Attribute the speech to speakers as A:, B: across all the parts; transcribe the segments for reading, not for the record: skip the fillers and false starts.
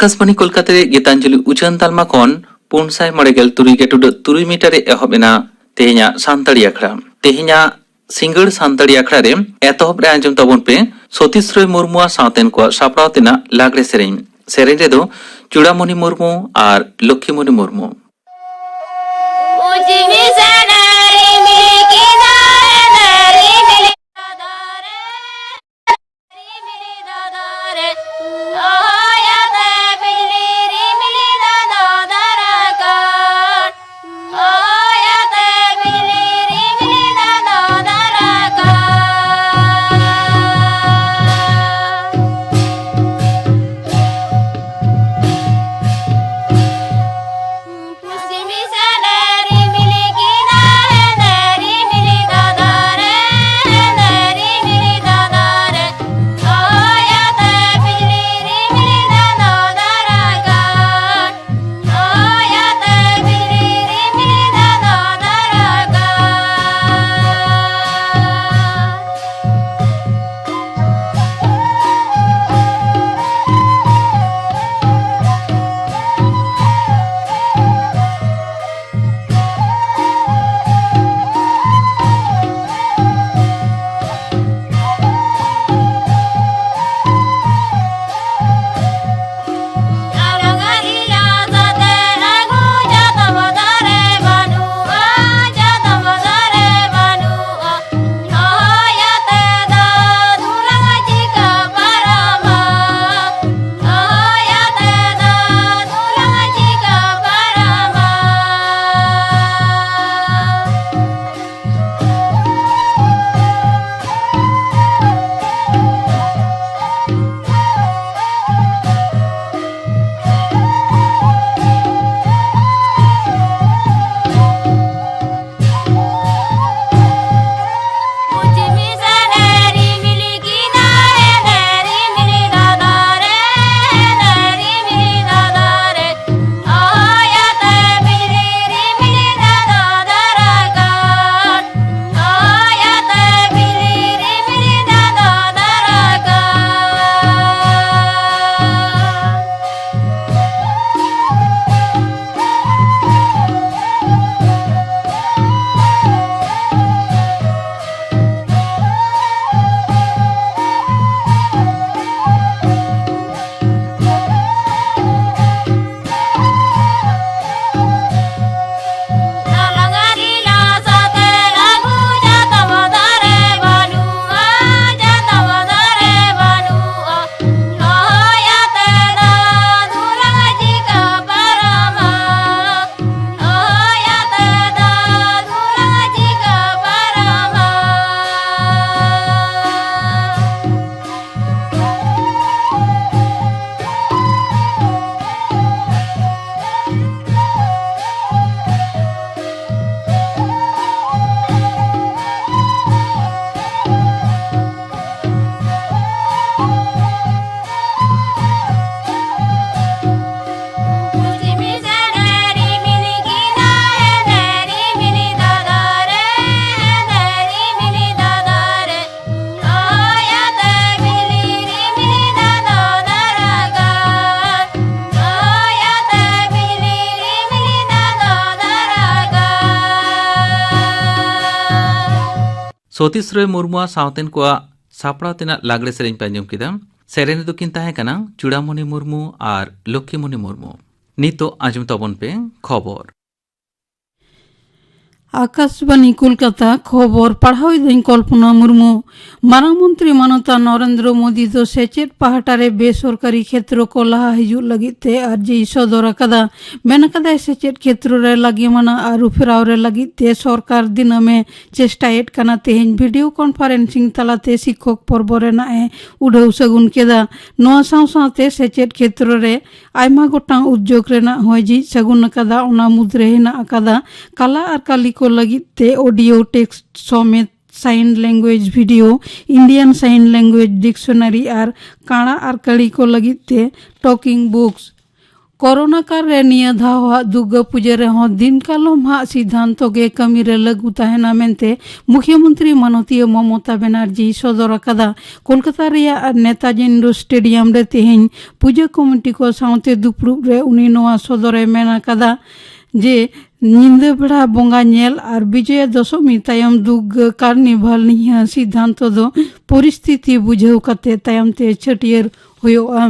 A: आकाशवाणी कोलकाता रे गीतांजलि उचान तालमा खन 493.3 मीटर एहबेना तेहेना सानताड़ी आखड़ा तेहेना सिंगड़ सानताड़ी आखड़ा रे एतहब रे आंजम तबन पे सतीश रॉय मुर्मू सावतेन को सापड़ाव तेना लागड़े सेरेñ रे दो चूड़ामणि मुर्मू और लक्ष्मीमणि मुर्मू सतीश रॉय मुर्मू सावतेन को सापड़ाव तेना लागड़े सेरेñ पे आंजम किदा सेरेñ रे दो किन ताहें कना चूड़ामणि मुर्मू और लक्ष्मीमणि मुर्मू नितो आंजम तबन पे खबर
B: आकाशवाणी कोलकाता खबर पढ़ाई दिन कल्पना मुर्मू मारांग मंत्री मानता नरेंद्र मोदी दो सेचेट पाहाटारे बेसरकारी क्षेत्र को लहा हिजू लगिते अर्जी सदर अकादा मेनकादा सेचेट क्षेत्र रे लगी मना आरु फेराव रे लगिते सरकार दिनमे चेष्टाएट कना तेहेñ वीडियो कॉन्फ्रेंसिंग तलाते शिक्षक पर्व रेनाए उड़ाव सगुन केदा नोआ साव सावते सेचेट क्षेत्र रे आयमा गोटांग उद्योग रेना होयजी सगुन अकादा ओना मुद्रे हेना अकादा काला आर काली को लगिते ऑडियो टेक्स्ट समेत sign language video Indian sign language dictionary और काड़ा और कड़ी को लगिते टॉकिंग बुक्स कोरोना काल रे निया धावा दुर्गा पूजा रे हो दिन कालम हा सिद्धांत गे कमी रे लगु तहना मेनते मुख्यमंत्री माननीय ममता बनर्जी सदर कदा कोलकाता रे नेताजी इंडोर स्टेडियम रे तेहें पूजा कमिटी को साउते दुपुरुब रे उनी नोआ सदरे मेना कदा जे निंदा बेड़ा बोंगा नेल और विजय दशमी तायम दुग कार्निवाल निया सिद्धांत दो परिस्थिति बुझाव कते तायम ते छटियर होयोआ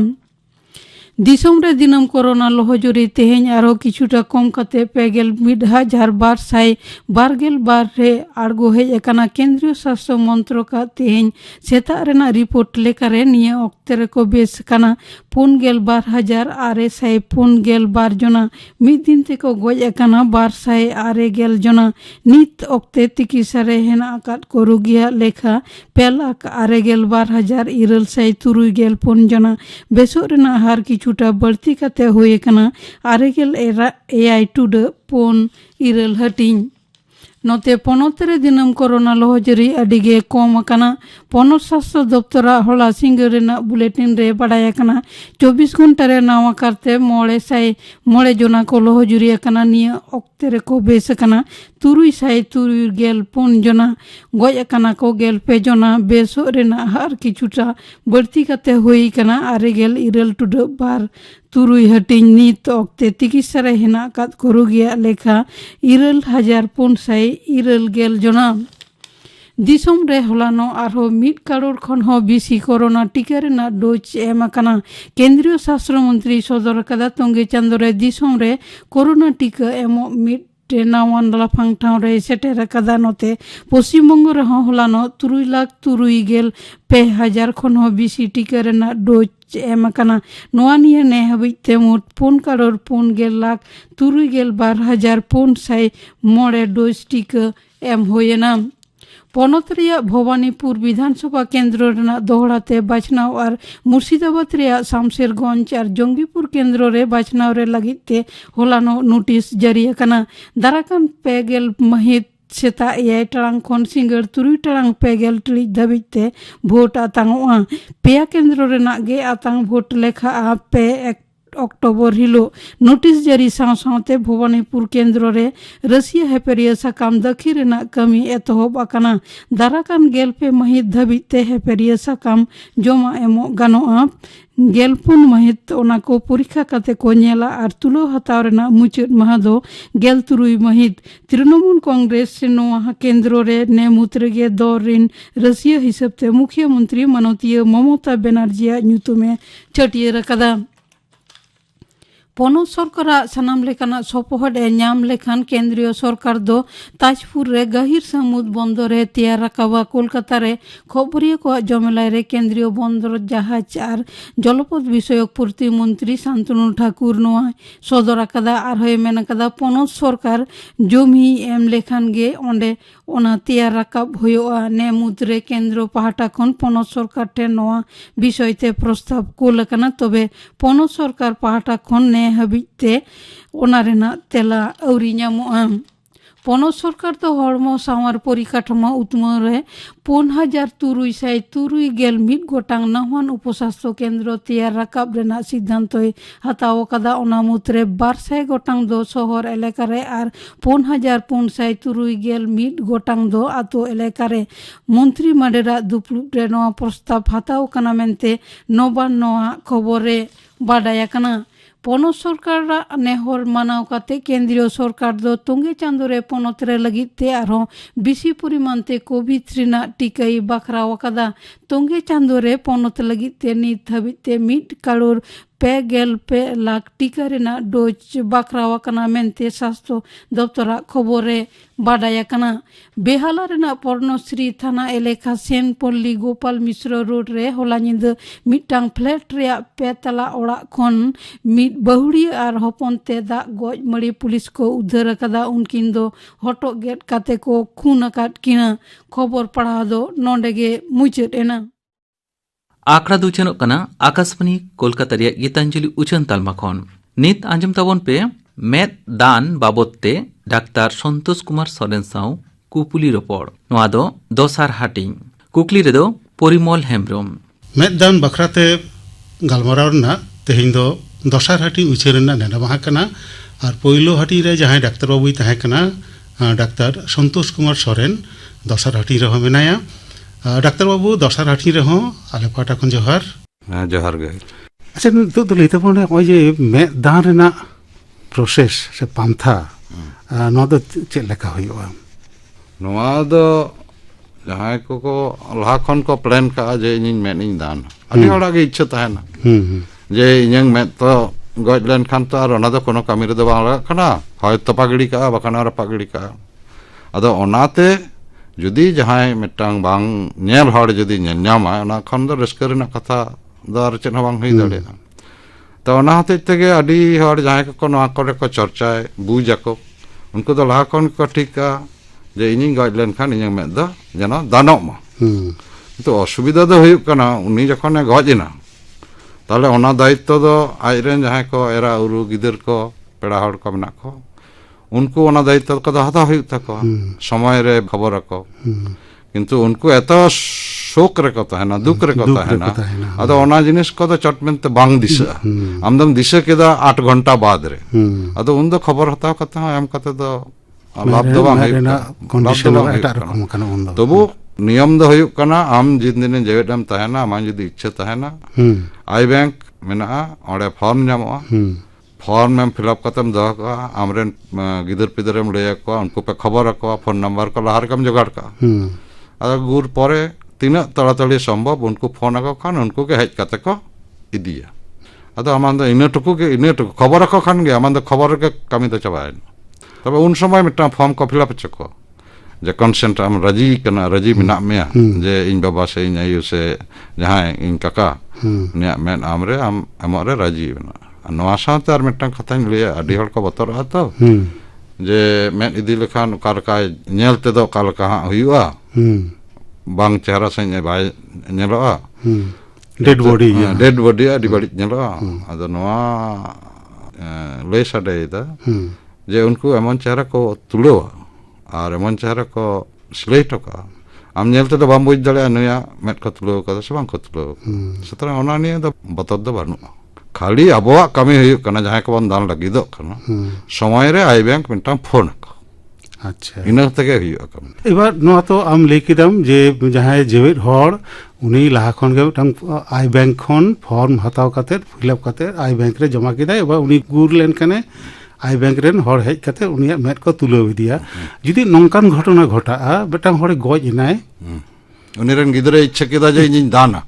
B: दिसोम रे दिनम कोरोना लोहजोरी तेहें आरो किछुटा कम कते 1,2,422 रे आड़गो हेज एकाना केंद्रीय स्वास्थ्य मंत्र का तेहें सेता रेना रिपोर्ट लेकारे निया ऑक्ते रे को बेस काना 52,642 जना मिद दिन ते को गोज एकाना 2,6 जना नित ऑक्ते तिकिसा रे हेना आकात को रोगिया लेखा 2,62,973 जना बेसो रेना हार किछुटा बढ़ती कते हुए कना 6 हटिंग नोते पोनोतरे दिनम कोरोना लोहजरी अडिगे कम कना पोनोत स्वास्थ्य दफ्तरा होला सिंगरेना बुलेटिन रे बड़ाया कना 24 घंटा रे नावा करते मोड़े जना को लोहजरी कना निया ऑक्ते रे को बेस कना 3,3 जना गोय कना को 9 जना बेसो रेना हर किछुटा बढ़ती कते हुई कना 6 तुरुई हटिंग नित ऑक्ते तिकिसा रे हेना कात को रोगिया लेखा 6,400 जना दिसोम रे होलानो आरो 1 करोड़ खन हो बीसी कोरोना टीका रेना डोज एम कना केंद्रीय स्वास्थ्य मंत्री सदर कदा तोंगे चंदरे दिसोम रे कोरोना टीका एमो मिट नावान लाफांग ठाव रे सेटेर कदा नोते पश्चिम बंग रे होलानो 3,63,000 खन हो बीसी टीका रेना डोज एम कना नोआ निया ने हबिते मोट 4,62,509 डोज टीका एम होयना पोनोत रिया भवानीपुर विधानसभा केंद्र रेना दोहड़ाते बाछनाव और मुर्शिदाबाद रिया शामशेरगंज और जंगीपुर केंद्र रे बाछनाव रे लगिते होलानो नोटिस जारी कना दाराकान 2 महित सेता 8 टांग खन सिंगर 3 टांग 2 टिड़ी धाबिते भोट आतांगोआ पेया केंद्र रेना गे आतांग भोट लेखा 2 अक्टोबर हिलो नोटिस जारी सावते भवानीपुर केंद्र रे रसिया हेपेरिया साकाम दखी रेना कमी एतहब आकाना दाराकान 9 महित धाबिते हेपेरिया साकाम जमा एमो गानोआ 9 महित ओना को परीक्षा कते को नेला और तुलो हताव रेना मुचाद माह दो 3 महित तृणमूल कांग्रेस से नोआ केंद्र रे ने मुतरेगे दौरिन रसिया हिसाबते मुख्यमंत्री माननीय ममता बनर्जी ᱧᱩᱛᱩᱢᱮ छटियर कदा पोनो सरकार सनाम लेकाना सपोहद नाम लेखान केंद्रीय सरकार दो ताजपुर रे गहिर समुद्र बंदर रे तैयार रकावा कोलकाता रे खबरिया को जमेला रे केंद्रीय बंदर जहाज और जलपथ विषयक प्रतिमंत्री शांतनु ठाकुर नोआ सदर कदा और होय मेन कदा पोनो सरकार जमी एम लेखान गे ओंडे ओना तैयार रकाब होयोआ ने मुद्रे केंद्र पाहाटा खन पोनो सरकार टे नोआ विषयते प्रस्ताव कोलकना तबे पोनो सरकार पाहाटा खन ने हबिते ओना रेना तेला अउरी ᱧᱟᱢᱚᱜᱼᱟ पोनोत सरकार तो हड़मो सावर परिकाठामो उत्तम रे 5,361 गोटांग नहवान उपस्वास्थ्य केंद्र तैयार रकाब रेना सिद्धांत हताव कदा ओना मुद्रे 200 गोटांग दो शहर एलाका रे और 5,461 गोटांग दो आतो एलाका रे मंत्री माडेरा दुपुरुब रे नोआ प्रस्ताव हताव कना मेनते नोबान नोआ खबर रे बाडाया कना पोनोत सरकार नेहर मानाव काते केंद्रीय सरकार दो तोंगे चांदो रे पोनोत रे लगिते आरो बिसी परिमाणते कोविड रेना टीकाई बाखरा वकादा तोंगे चांदो रे पोनोत लगिते नित हबिते 1 करोड़ 2 लाख टीका रेना डोज बाखरा वकना मेनते स्वास्थ्य दफ्तरा खबर रे बाडाया कना बेहाला रेना पर्णश्री थाना एलेका सेनपल्ली गोपाल मिश्र रोड रे होला निंद मिटांग फ्लैट रे 2 तला ओड़ा खन मिट बहुड़ी और हपनते दा गज मड़ी पुलिस को उद्धार कदा उनकिन दो हटो गेट काते को खून अकाट किना खबर पढ़ा दो नोंडेगे मुचाद एना
A: आंकड़ा दुचनों कना आकाशवाणी कोलकाता रे गीतांजलि उचन तालमा खन नित आंजम ताबन पे मेद दान बाबदते डाक्तार संतोष कुमार सोरेन साव कुपुली रोपड़ नोआ दो दोसार हाटिंग कुकली रेदो परिमल हेम्ब्रम
C: मेद दान बखराते गलमराव ना तेहिं दो दसार हाटी उछेर नेडा माहा कना और पहिलो हाटी रे जहां डाक्टर बाबुई तहे कना डाक्टर संतोष कुमार सोरेन दसार हाटी रहो मेनाया डाक्टर बाबू दसार हाटी रहो आले पाटा खन जोहार
D: जोहार गे
C: अच्छा नितो तो लेते बोने ओय जे मे दान रेना प्रोसेस से पांथा नो दो चेक लेका हुआ
D: नोआ दो जहां को लहा खन को प्लान का जे इन मेनिंग दान अभी हड़ा गे इच्छा तहना जे इᱧ में तो गज लेन खान तो और ओना दो कोनो कामी रे दो बांग लगा कना होय तपा गिड़ी का बखाना रपा गिड़ी का अदो ओनाते जुदी जहां मिटांग बांग नेल हड़ जुदी ᱧᱟᱢᱟ ओना खन दो रस्कर रेना कथा दो आर चेन बांग हुई दाड़े तो ओना हते तेगे अडी हड़ जहां को नोआ करे को चर्चाय बुझाको उनको दो लहा खन को ठीका जे इᱧ गज लेन खान इᱧ में दो जनो दानोक मा तो असुविधा दो हुई कना उनी जखन गजना ताले ओना दायित्व दो आइरेन जहां को एरा उरु गिदर को पेड़ा हड़ को मेना को उनको ओना दायित्व को हाता हुई तको समय रे खबर को किंतु उनको एतो शोक रे को तहना दुख रे को तहना अदो ओना जिनिस को तो चटमेंते बांग दिशा आमदम दिशा केदा 8 घंटा बाद रे अदो उन दो खबर हता कथा एम कते दो लाभ दो बांग कंडीशन एटा रकम कना उन दो तबु नियम दो हुई कना आम जिन दिन जेवेडम तहना आम जुदी इच्छा तहना आई बैंक मेना ओडे फॉर्म ᱧᱟᱢᱚᱜᱼᱟ फॉर्म में फिलअप कतम दो का आमरेन गिदर पिदरम ले को उनको पे खबर को फोन नंबर को लहार कम जुगाड़ का अगर गुर परे तीन तड़ातड़ी संभव उनको फोन को खान उनको के हेज कते को इदिया अदो आमान दो इने टुकु खबर को खान गे आमान दो खबर के कमी तो चबायन तबे उन समय मिटा फॉर्म को फिलअप चको जे कंसेंट आम राजी कना राजी मिना मेया जे इन बाबा से इन आयु से जहां इन काका ने मेन आमरे आम एमरे राजी बना नवा साथ आर मिटा कथा ले अडी हड़ को बतर तो जे मेन इदी लेखान कार का नेल ते दो काल का हुआ बांग चेहरा से बाय नेलोआ डेड बॉडी अडी बड़ी नेलोआ अदो नवा ले सडे दा जे उनको एमन चेहरा को तुलो और एमन चेहरा को सिलेक्ट का आम नेलते तो बाम बुझ दाड़े नया मेट को तुलो का से बांग को तुलो सतरा ओना निये दो बतर दो बानु खाली अबवा कमी हुई कना जहां को बन दान लगी दो कना समय रे आई बैंक मिटा फोन को अच्छा इना तके हुई कम
C: एबार नो तो आम लेकिदम जे जहां जेवेट हड़ उनी लाहा खन गे मिटा आई बैंक खन फॉर्म हताव काते फिलअप काते आई बैंक रे जमा किदा एबार उनी गुर लेन कने आई बैंक रेन हड़ हेज काते उनिया मेट को तुलो दिया जुदी नंकान घटना घटा बेटांग हड़ गज इनाय
D: उनी रेन गिदरे इच्छा किदा जे इन दाना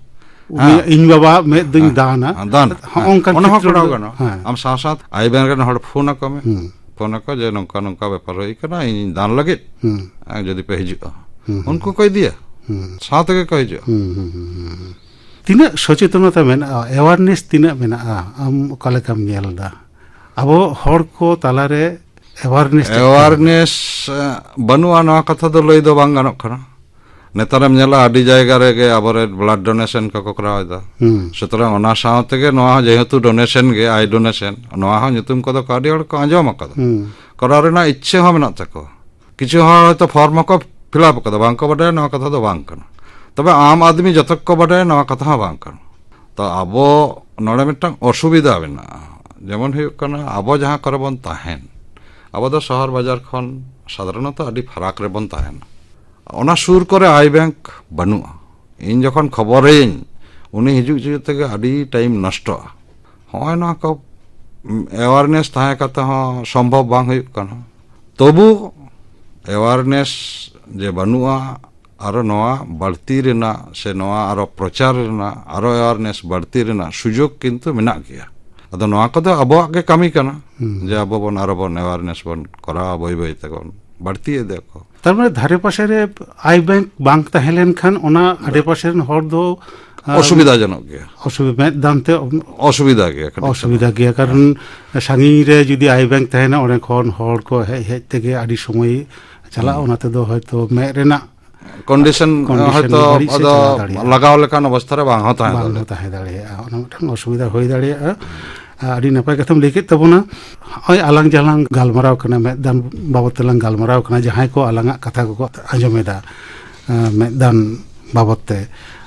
C: इन बाबा में दिन दाना
D: दान
C: ओंकान
D: ओना हकड़ा गनो आम साथ आई बैंक रेन हड़ फोन को में फोन को जे नंका नंका व्यापार होई कना इन दान लगे जदी पे हिजु उनको कह दिया साथ के कह जो
C: तिना सचेतनता मेना अवेयरनेस तिना मेना आम काले काम नेलदा अबो हड़ को तालारे अवेयरनेस
D: बनुआ ना कथा दो लई दो बांग गानोक खना नेतारम नेला आडी जायगा रे गे आबरे ब्लड डोनेशन को करावदा सुतरां ओना सावते गे नोआ जेहेतु डोनेशन गे आई डोनेशन नोआ हो नितुम को काडी हड़ को आंजम कदा करा रेना इच्छा हो मेना तको किछु हड़ तो फॉर्म को फिलअप कदा बांग को बडे नोआ कथा दो बांग कना तबे आम आदमी जतक को बडे नोआ कथा बांग कना तो आबो नोडे मिटांग असुविधा बेना जेमन हुई कना आबो जहां करबन ताहेन आबो दो शहर बाजार खन साधारणत अडी फराक रे बन ताहेन ओना सुर करे आई बैंक बनुआ इन जखन खबर इन उनी हिजु हिजु तके अडी टाइम नष्ट होय ना को अवेयरनेस ताहे कते हो संभव बांग हुई कना तबु अवेयरनेस जे बनुआ आरो नोआ बढ़ती रेना से नोआ आरो प्रचार रेना आरो अवेयरनेस बढ़ती रेना सुजोग किंतु मेना गया अदो नोआ को अबो के कमी कना जे अबो बन आरो बन अवेयरनेस बन करा बई बई तक बढ़ती देखो
C: तार माने धारे पाशे रे आई बैंक बांक तहेलेन खान ओना आडे पाशे रेन हड़ दो
D: असुविधाजनक गया
C: असुविधा दानते
D: असुविधा
C: गया कारण सांगी रे जुदी आई बैंक तहेना ओने खन हड़ को हेज तेगे आडी समय चला ओनाते दो हयतो मे रेना
D: कंडीशन हयतो अदो लगाव लेकान अवस्था रे बांग होता है
C: ओना मिटन असुविधा होई दाड़िया आडी नपाय कथम लेके तबना ओय आलांग जालांग गालमाराव कना मेदान बाबत लांग गालमाराव कना जहां को आलांगा कथा को आंजमेदा मेदान बाबतते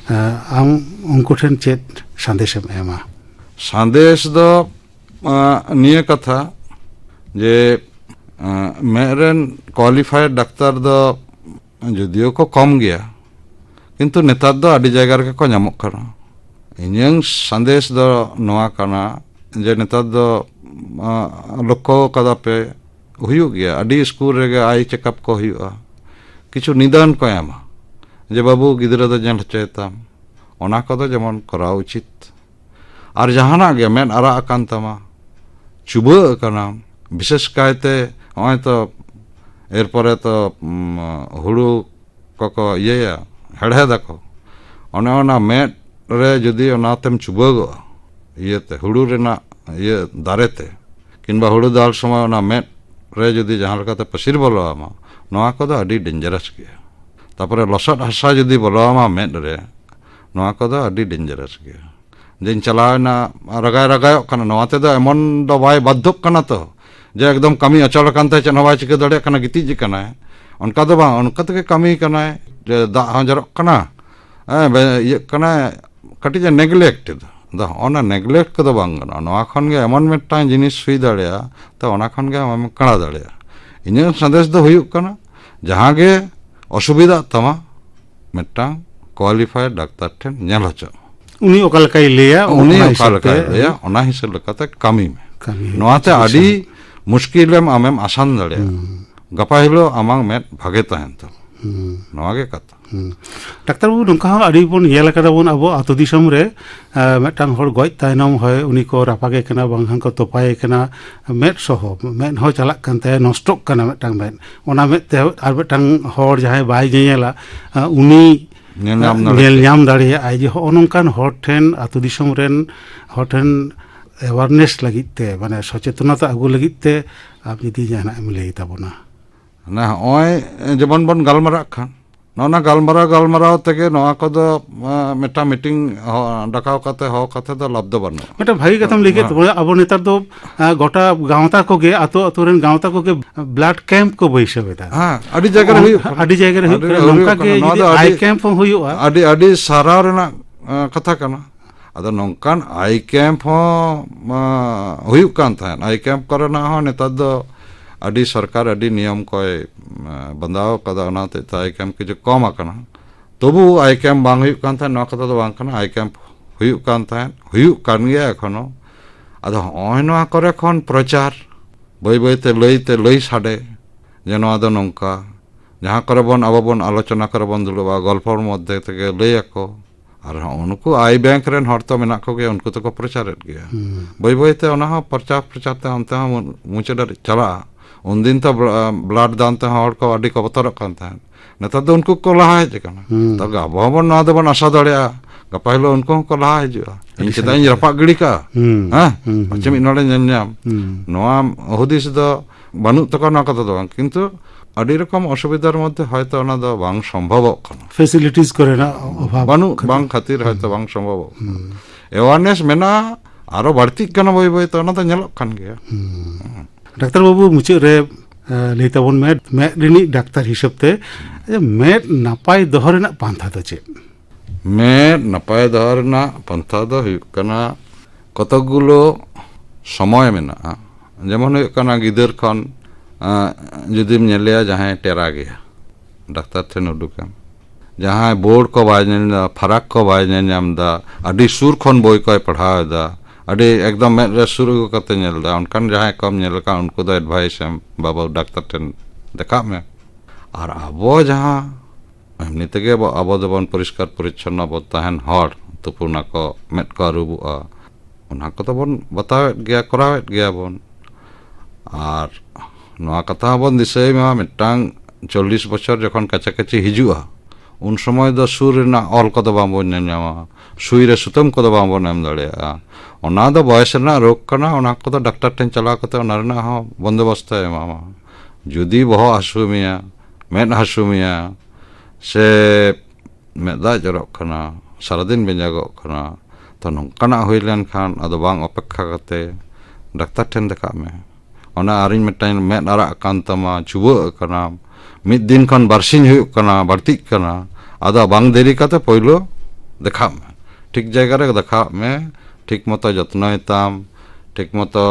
C: आम उनको ठेन चेत संदेश एमा
D: संदेश दो निये कथा जे मेरेन क्वालिफाइड डाक्तार दो जदियो को कम गया किंतु नेतार दो आदि जायगा रे को ᱧᱟᱢᱚᱜ ᱠᱟᱱᱟ इᱧᱟᱹᱝ संदेश दो नोआ काना जे नेतार दो लक्ष्य कदा पे हुयुग गया आदि स्कूल रे आई चेकअप को हुयुआ किछु निदान को एमा जे बाबू गिदरा दो जन हचेताम ओना को दो जेमन करा उचित और जहाना गे मेन आरा अकान तमा चुबा काना विशेष कायते होय तो एरपरे तो हुड़ू को इया हेड़हेदाको ओने ओना मेट रे जदि ओनातेम चुबागो इयते हुड़ू रेना इय दारेते किंबा हुड़ू दाल समय ओना मेट रे जदि जहां लकाते पसिर बोलोआमा नोआ को दो अडी डेंजरस गया तापरे लसट हसा जदि बोलोआमा मेट रे नोआ को दो अडी डेंजरस गया जेन चलावना रगाय रगाय कना नोआते दो एमन दो बाय बाध्यक कना तो जे एकदम कमी अचल कानते चन हवा चिके दड़े कना गिति जी कना उनका दो बा उनका तके कमी कना जे दा हा जरक कना ये कना कटी जे नेग्लेक्टेड दा ओना नेग्लेक्ट को दो बांग कना नोआ खन गे एमन मिदटां जिनिस हुई दड़ेया तो ओना खन गे हम कणा दड़ेया इने संदेश दो हुयुक कना जहां गे असुविधा तमा मिदटां क्वालिफाइड डाक्तार ठेन नेल हचो
C: उनी ओका लकाय लेया
D: उनी ओका लकाय लेया ओना हिसाब लकाते कमी में नोआते आदि मुश्किलम आमेम आसान दड़े गपा हिलो आमांग मेट भागे तहन तो नोआ गे कथा
C: डाक्तार बाबू नोंका आदि बोन येल कदा बोन अब आतो दिसम रे मेटांग हर गoj तायनम होय उनी को रापागे कना बांगहां को तोपाय कना मेट सहो मेट हो चलाक कानते नष्टक कना मेटांग मेट ओना मेट ते आर मेटांग हर जहाय बाय जेला उनी नेल ᱧᱟᱢ दाड़िया आई जे हो नोंकान हर ठेन आतो दिसम रेन हर ठेन अवेयरनेस लगित ते माने सचेतनता आगु लगित ते आप यदि जहां एम लई ताबोना
D: ना ओय जेबन बन गालमारा खान नोना गालमारा तेगे नोआ को दो मेटा मीटिंग डाकाव काते हो काते दो लाभ दो बनो
C: मेटा भागी कथम लेके तो अब नेतार दो गोटा गांवता को गे आतो आतोरेन गांवता को गे ब्लड कैंप को बैसेबेता हां
D: आदि जगह रे
C: नोंका के आई कैंप हुयुआ
D: आदि सारा रेना कथा कना अदो नोंकान आई कैंप हो हुयुक कान थान आई कैंप करना हो नेतार दो आदि सरकार आदि नियम को बंदाव कदा ओनाते आई कैंप के जो कम आकना तबु आई कैंप बांग हुयुक कान थान नोआ कथा दो बांग कना आई कैंप हुयुक कान थान हुयुक कान गया एखोनो अदो ओय नोआ करे खन प्रचार बय बयते लई साडे जे नोआ दो नोंका जहां करे बन अब बन आलोचना करे बन दुलबा गल्पर मध्य तेगे लईयाको और उनको आई बैंक रेन हर तो मेना को गया उनको तो को प्रचार गया बय बयते ओना हो प्रचार ते हमते हम मुचेड चला उन दिन तो ब्लड दान ते हर को आदि को बतर कान था नेता दो उनको को लहा है जकना तो गाबो ना दो बन आशा दड़िया गपा हिलो उनको को लहा है जुआ इन चेता इन रपा गड़ी का हां पछम इनोडे नेम नोआ हुदिस दो बानु तको ना कतो दो किंतु आदि रकम असुविधार मध्य हयतो ओना दो बांग संभव कना
C: फैसिलिटीज करे ना अभाव
D: बानु बांग खातिर हयतो बांग संभव अवेयरनेस मेना आरो बाड़ती कना बय बय तो ओना तो नेलक कान गया
C: डाक्तार बाबू मुचे रे लेताबन में रिनी डाक्तार हिसाब ते में नापाय दोहर ना पांथा तो चे
D: में नापाय दोहर ना पांथा दो हुयुक कना कतगुलो समय मेना जेमन हुयुक कना गिदर खन जुदिम नेलिया जहां टेरा गया डाक्तार ठेन उडुकम जहां बोर्ड को बाय फराक को बाय ᱧᱟᱢदा आदि सुर खन बोय को पढ़ावदा अड़ी एकदम मेरे शुरू करते नेलदा उनकान जहां कम नेलका उनको दो एडवाइस हम बाबा डॉक्टर ठेन देखा में और अबो जहां एमनी तेगे अबो दबन परिष्कार परिच्छन्न बो तहन हर तुपुना को मेट को रुबुआ उना को तबन बतावेत गया करावेत गया बन और नोआ कथा बन दिसय मा मिटांग 40 बछर जखन काचा काची हिजुआ उन समय दो सुर ना ऑल को दो बाबो नेनामा सुई रे सुतम को दो बाबो नेम दड़ेया ओना दो बयस ना रोग कना ओना को दो डॉक्टर ठेन चला कते ओना रना हो बंदोबस्त एमामा जुदी बहो हासुमिया मेद हासुमिया से मेदा जरक कना सारा दिन बेजागक कना तो नोंकाना हुई लेन खान अदो बांग अपेक्षा कते डॉक्टर ठेन देखा में ओना आरिन मिटाइन मेद आरा कान तमा चुबा कना मिद दिन खन बारसिन हुयुक कना बाड़ती कना आदा बांग देरी काते पहिलो देखा में ठीक जगह रे देखा में ठीक मतो जत्नय ताम ठीक मतो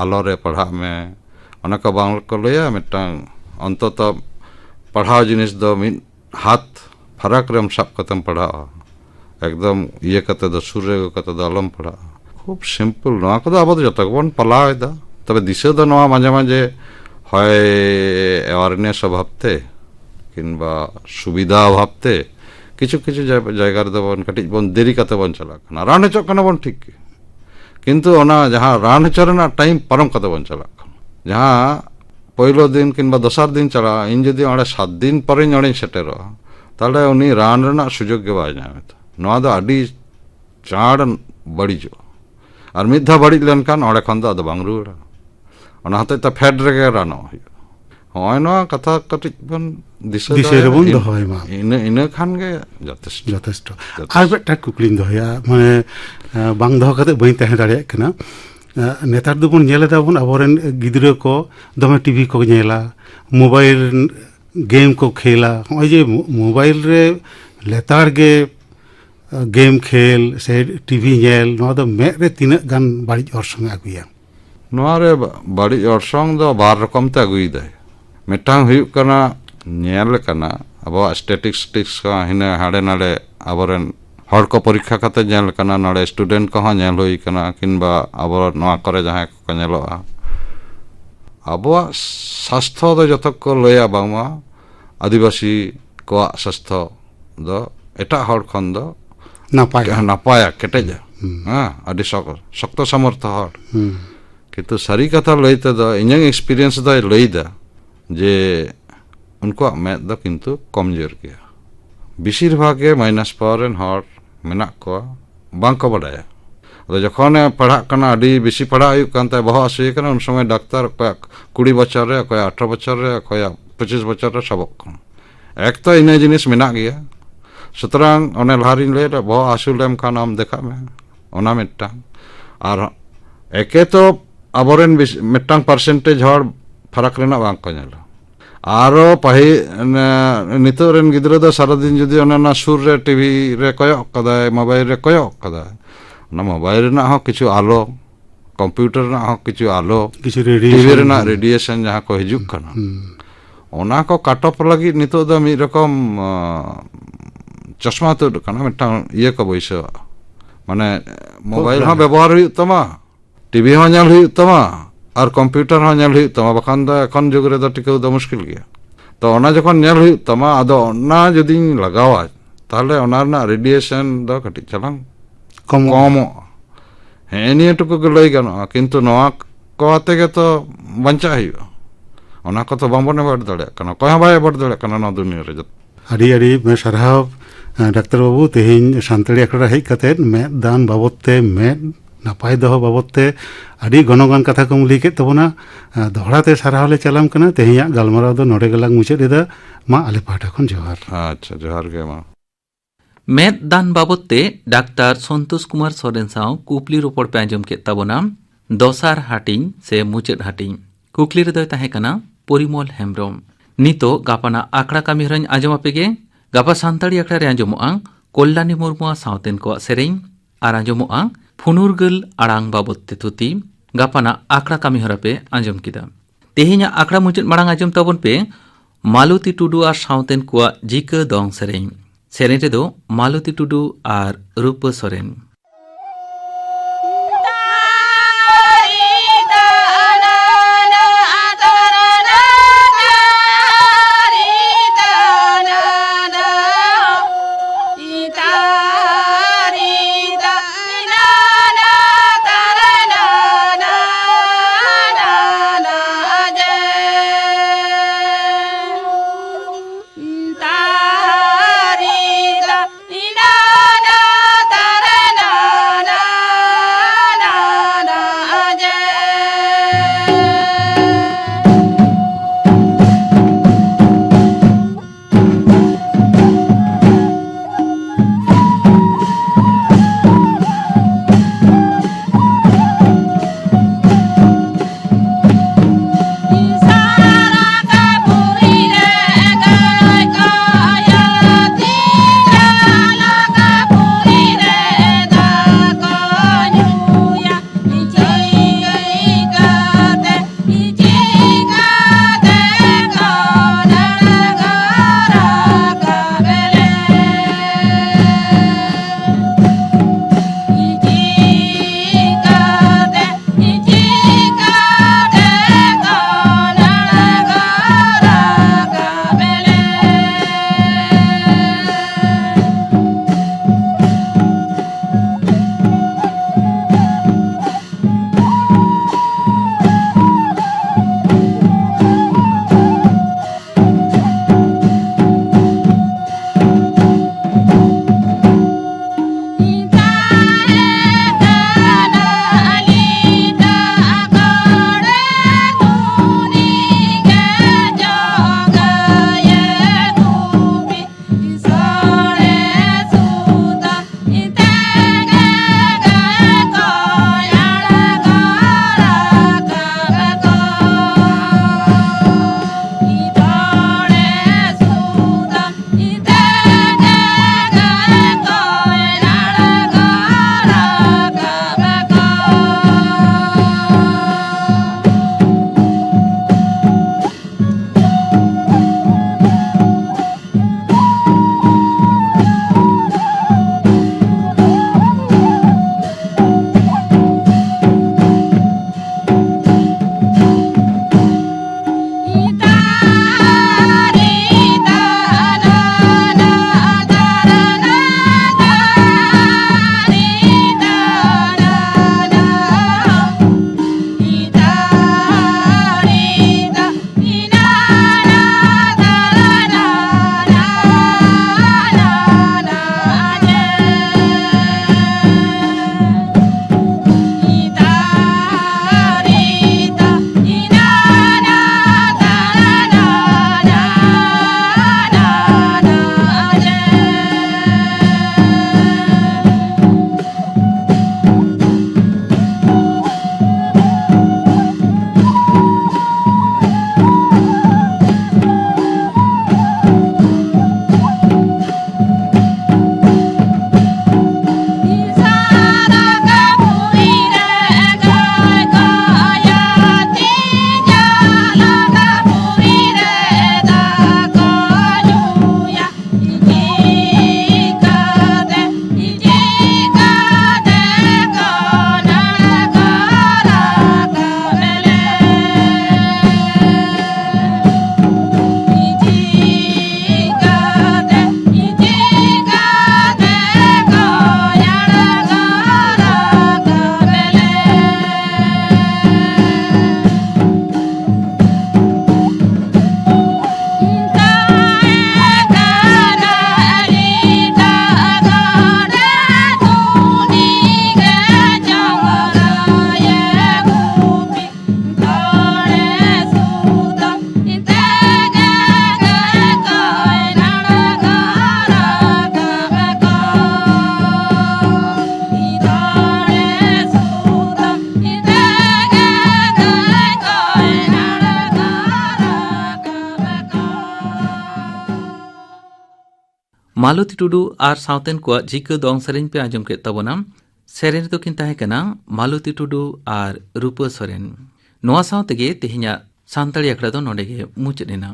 D: आलो रे पढ़ा में ओना को बांग को लया मिटांग अंतत पढ़ाव जिनिस दो मिद हाथ फरक रेम सब कतम पढ़ा एकदम ये कते दो सूर्य कते दो अलम पढ़ा खूब सिंपल नवा को अब जो तक बन पलाव दा तबे दिशे दो नवा माजे माजे হয় অ্যাওয়ারনেস অভাবতে কিংবা সুবিধা অভাবতে কিছু কিছু জায়গার দেবন কাটি বন দেরি কাতে বন চালাক না রান হচক কানা বন ঠিক কিন্তু ওনা যাহা রান হচরনা টাইম পারম কাতে বন চালাক যাহা পয়লো দিন কিংবা দসার দিন চালা ইন যদি ওড়ে 7 দিন পরে নড়ে সেটেরো তাহলে উনি রান রেনা সুযোগ গে বাই নামে নোয়া দো আডি চাড় বড়িজো আর মিথ্যা বড়ি লেনকান ওড়ে খন দো আদো বাংরুড়া ᱚᱱᱟ ᱦᱚᱛᱮᱡ ᱛᱮ ᱯᱷᱮᱰ ᱨᱮᱜᱮ ᱨᱟᱱᱚᱜ ᱦᱩᱭᱩᱜᱼᱟ ᱦᱚᱸᱜᱼᱚᱭ ᱱᱚᱣᱟ ᱠᱟᱛᱷᱟ ᱠᱟᱹᱴᱤᱡ ᱵᱚᱱ ᱫᱤᱥᱟᱹ
C: ᱨᱮᱵᱚᱱ ᱫᱚᱦᱚᱭ ᱢᱟ
D: ᱤᱱᱟᱹ ᱠᱷᱟᱱ ᱜᱮ
C: যথেষ্ট আর একটা কুকলিং দᱚᱦᱚᱭᱟ মানে বাং দᱚᱦᱚ ᱠᱟᱛᱮ বাᱹᱧ ᱛᱟᱦᱮᱸ ᱫᱟᱲᱮᱭᱟᱜ ᱠᱟᱱᱟ নেতার দবন ᱧᱮᱞᱮᱫᱟ ᱵᱚᱱ ᱟᱵᱚᱨᱮᱱ ᱜᱤᱫᱽᱨᱟᱹ ᱠᱚ ᱫᱚᱢᱮ টিভি ᱠᱚ ᱧᱮᱞᱟ মোবাইল গেম ᱠᱚ খেলা ᱦᱚᱸᱜᱼᱚᱭ ᱡᱮ মোবাইল ᱨᱮ লেতাᱲ ᱜᱮ গেম খেল ᱥᱮ টিভি ᱧᱮᱞ ᱱᱚᱣᱟ ᱫᱚ ᱢᱮᱫ ᱨᱮ ᱛᱤᱱᱟᱹᱜ ᱜᱟᱱ ᱵᱟᱹᱲᱤᱡ ᱚᱨᱥᱚᱝ ᱟᱹᱜᱩᱭᱟ
D: ᱱᱚᱣᱟ ᱨᱮ ᱵᱟᱹᱲᱤᱡ ᱚᱨᱥᱚᱝ ᱫᱚ ᱵᱟᱨ ᱨᱚᱠᱚᱢ ᱛᱮ ᱟᱹᱜᱩᱭᱮᱫᱟᱭ ᱢᱤᱫᱴᱟᱝ ᱦᱩᱭᱩᱜ ᱠᱟᱱᱟ ᱧᱮᱞ ᱠᱟᱱᱟ ᱟᱵᱚᱣᱟᱜ ᱥᱴᱮᱴᱤᱥᱴᱤक्স ᱠᱚ ᱦᱤᱱᱟᱹ ᱦᱟᱸᱰᱮ ᱱᱟᱰᱮ ᱟᱵᱚᱨᱮᱱ ᱦᱚᱲ ᱠᱚ ᱯᱚᱨᱤᱠᱠᱷᱟ ᱠᱟᱛᱮ ᱧᱮᱞ ᱠᱟᱱᱟ ᱱᱚᱰᱮ ᱥᱴᱩᱰᱮন্ট ᱠᱚᱦᱚᱸ ᱧᱮᱞ ᱦᱩᱭ ᱠᱟᱱᱟ ᱠᱤᱱᱵᱟ ᱟᱵᱚ ᱱᱚᱣᱟ ᱠᱚᱨᱮ ᱡᱟᱦᱟᱸᱭ ᱠᱚ ᱧᱮᱞᱚᱜᱼᱟ ᱟᱵᱚᱣᱟᱜ ᱥᱟᱥᱛᱷᱚ ᱫᱚ ᱡᱚᱛᱚ ᱠᱚ ᱞᱟᱹᱭᱟ ᱵᱟᱝᱢᱟ ᱟᱹᱫᱤᱵᱟᱹᱥᱤ ᱠᱚᱣᱟᱜ ᱥᱟᱥᱛᱷᱚ ᱫᱚ ᱮᱴᱟᱜ ᱦᱚᱲ ᱠᱷᱚᱱ ᱫᱚ ᱱᱟᱯᱟᱭᱟ ᱠᱮᱴᱮᱡᱟ ᱦᱮᱸ ᱟᱹᱰᱤ ᱥᱚᱠᱛᱚ ᱥᱟᱢᱚᱨᱛᱷᱚ ᱦᱚᱲ কিন্তু সারি কথা লইতে দো ইঞ্জিং এক্সপিরিয়েন্স দই লইদা যে উনকো মেদ দো কিন্তু কমজোর গিয়া বেশির ভাগে মাইনাস পাওয়ারেন হর মেনা কো বাংকো বড়ায়া আদো যখন পড়া কানা আডি বেশি পড়া হয়ুক কানতা বহু আসুই কানা উন সময় ডাক্তার কয় 20 বছর রে কয় 18 বছর রে কয় 25 বছর রে সবক এক তো ইনা জিনিস মেনা গিয়া সুতরাং অনে লাহারিন লে বহু আসুলেম খান আম দেখা মে ওনা মেটা আর একে তো আবরেন মিটাং পার্সেন্টেজ হর ফারাক রেনা বাং কো নেলা আরো পাহি নিতরেন গিদ্রা দো সারা দিন যদি ওনা সুর রে টিভি রে কয়ক কাদায় মোবাইল রে কয়ক কাদায় না মোবাইল রেনা হ কিছু আলো কম্পিউটার রেনা হ কিছু আলো
C: কিছু
D: টিভি রেনা রেডিয়েশন যাহা কো হিজুক কানা ওনা কো কাটঅফ লাগি নিতো দো মি রকম চশমা তো কানা মিটাং ইয়ে কো বইসা মানে মোবাইল হ ব্যবহার হই তমা টিভি হᱚᱸ ᱧᱮᱞ ᱦᱩᱭᱩᱜ ᱛᱟᱢᱟ ᱟᱨ ᱠᱚᱢᱯᱤᱭᱩᱴᱟᱨ ᱦᱚᱸ ᱧᱮᱞ ᱦᱩᱭᱩᱜ ᱛᱟᱢᱟ ᱵᱟᱠᱷᱟᱱ ᱫᱚ ᱮᱠᱷᱚᱱ ᱡᱩᱜᱽ ᱨᱮᱫᱚ ᱴᱤᱠᱟᱹᱣ ᱫᱚ ᱢᱩᱥᱠᱤᱞ ᱜᱮᱭᱟ ᱛᱚ ᱚᱱᱟ ᱡᱚᱠᱷᱚᱱ ᱧᱮᱞ ᱦᱩᱭᱩᱜ ᱛᱟᱢᱟ ᱟᱫᱚ ᱚᱱᱟ ᱡᱩᱫᱤᱧ ᱞᱟᱜᱟᱣᱟ ᱛᱟᱦᱞᱮ ᱚᱱᱟ ᱨᱮᱱᱟᱜ ᱨᱮᱰᱤᱭᱮᱥᱚᱱ ᱫᱚ ᱠᱟᱹᱴᱤᱡ ᱪᱟᱞᱟᱝ ᱠᱚᱢᱚᱜᱼᱟ ᱦᱮᱸ ᱱᱤᱭᱟᱹ ᱴᱩᱠᱩ ᱜᱮ ᱞᱟᱹᱭ ᱜᱟᱱᱚᱜᱼᱟ ᱠᱤᱱᱛᱩ ᱱᱚᱣᱟ ᱠᱚ ᱟᱛᱮ ᱜᱮᱛᱚ ᱵᱟᱧᱪᱟᱜ ᱦᱩᱭᱩᱜᱼᱟ ᱚᱱᱟ ᱠᱚᱛᱚ ᱵᱟᱝᱵᱚᱱ ᱮᱵᱚᱨ ᱫᱟᱲᱮᱭᱟᱜ ᱠᱟᱱᱟ ᱚᱠᱚᱭ ᱦᱚᱸ ᱵᱟᱭ ᱮᱵᱚᱨ ᱫᱟᱲᱮᱭᱟᱜ ᱠᱟᱱᱟ ᱱᱚᱣᱟ ᱫᱩᱱᱤᱭᱟᱹ ᱨᱮ
C: ᱟᱹᱰᱤ ᱥᱟᱨᱦᱟᱣ ᱰᱟক্তার বাবু তেহেᱧ ᱥᱟᱱᱛᱟᱲᱤ ᱟᱠᱷᱲᱟ ᱦᱮᱡ ᱠᱟᱛᱮ ᱢᱮᱫ ᱫᱟᱱ ᱵᱟᱵᱚᱫ ᱛᱮ ᱢᱮᱫ নাপাই দহ বাবদ তে আডি গণগান কথা কম লই কেত তবনা দহড়াতে সারাহ লে চালাম কানা তেহিয়া গালমারাও দ নডে গেলাং মুচাদ এদা মা আলে পাঠা খন জোহার
D: আচ্ছা জোহার গে মা
A: মেদ দান বাবদতে ডাক্তার সন্তোষ কুমার সরেন সাও কুপলির উপর পে আঁজম কেত তাবনা দসার হাটিং সে মুচাদ হাটিং কুকলি রে দয় তাহে কানা পরিমল হেমব্রম নিতো গাপানা আখড়া কামি হরাñ আঁজম আপেগে গাপা সান্তাড়ি আখড়া রে আঁজমᱚᱜᱼᱟ কল্যাণী মুর্মুয়া সাউতেন কো সেরেñ আর আঁজমᱚᱜᱼᱟ ফুনুরগল আড়াং বাবদতে থুতি গাপানা আখড়া কামি হরা পে আঁজম কিদা তেহিña আখড়া মুচাদ মাড়াং আঁজম তাবন পে মালতী টুডু আর সাউতেন কোয়া জিকা দং সেরেñ সেরেñ রেদো মালতী টুডু আর রূপা সরেন
E: Da da da da
A: मालती टुडू और सावतेन को जिका दोंग सेरेन पे आजम के तबोना सेरेन तो किन ताहे कना मालती टुडू और रूपा सोरेन नोआ सावतेगे तेहिना सांताली अखड़ा दो नोडेगे मुचदेना